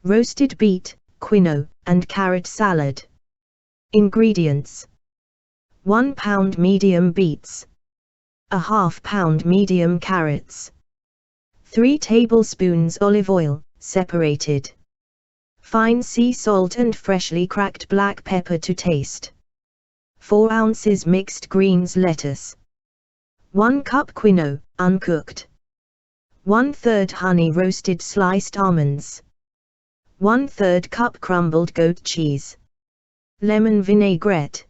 roasted beet, quinoa, and carrot salad. Ingredients: 1 pound medium beets, a ½ pound medium carrots, 3 tablespoons olive oil, separated, fine sea salt and freshly cracked black pepper to taste, 4 ounces mixed greens lettuce, 1 cup quinoa, uncooked, 1/3 honey roasted sliced almonds, 1/3 cup crumbled goat cheese, lemon vinaigrette,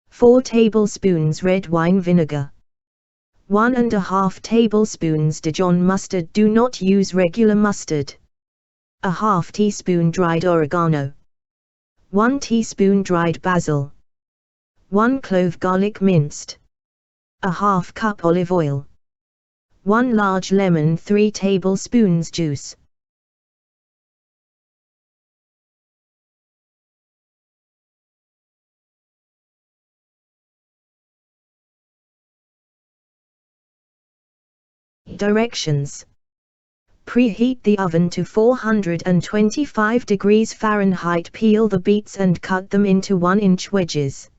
4 tablespoons red wine vinegar, 1½ tablespoons Dijon mustard. Do not use regular mustard. A ½ teaspoon dried oregano, 1 teaspoon dried basil, 1 clove garlic minced, a ½ cup olive oil, 1 large lemon, 3 tablespoons juice. Directions: preheat the oven to 425 degrees Fahrenheit. Peel the beets and cut them into 1-inch wedges.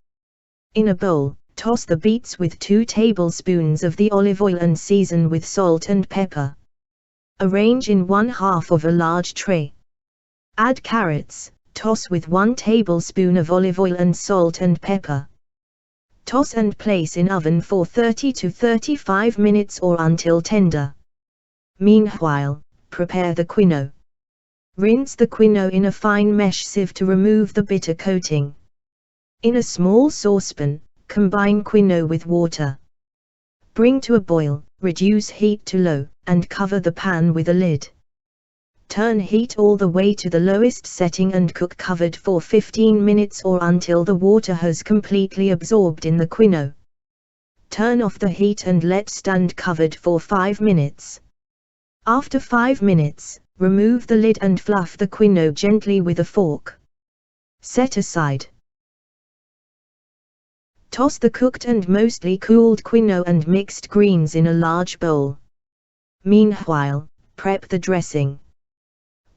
In a bowl, toss the beets with 2 tablespoons of the olive oil and season with salt and pepper. Arrange in 1/2 of a large tray. Add carrots, toss with 1 tablespoon of olive oil and salt and pepper. Toss and place in oven for 30 to 35 minutes or until tender. Meanwhile, prepare the quinoa. Rinse the quinoa in a fine mesh sieve to remove the bitter coating. In a small saucepan, combine quinoa with water. Bring to a boil, reduce heat to low, and cover the pan with a lid. Turn heat all the way to the lowest setting and cook covered for 15 minutes or until the water has completely absorbed in the quinoa. Turn off the heat and let stand covered for 5 minutes. After 5 minutes, remove the lid and fluff the quinoa gently with a fork. Set aside. Toss the cooked and mostly cooled quinoa and mixed greens in a large bowl. Meanwhile, prep the dressing.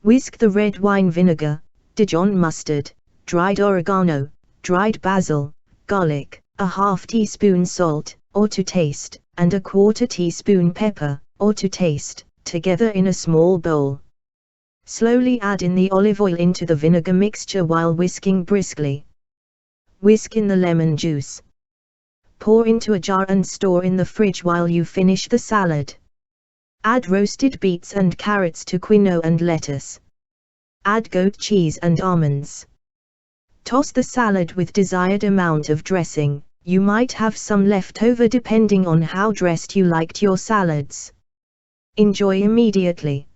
Whisk the red wine vinegar, Dijon mustard, dried oregano, dried basil, garlic, a ½ teaspoon salt, or to taste, and a ¼ teaspoon pepper, or to taste, together in a small bowl. Slowly add in the olive oil into the vinegar mixture while whisking briskly. Whisk in the lemon juice. Pour into a jar and store in the fridge while you finish the salad. Add roasted beets and carrots to quinoa and lettuce. Add goat cheese and almonds. Toss the salad with desired amount of dressing. You might have some left over depending on how dressed you liked your salads. Enjoy immediately.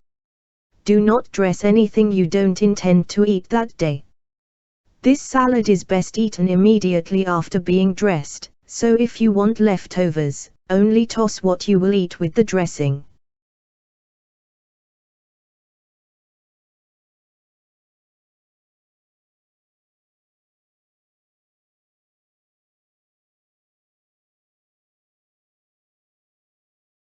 Do not dress anything you don't intend to eat that day. This salad is best eaten immediately after being dressed, so if you want leftovers, only toss what you will eat with the dressing.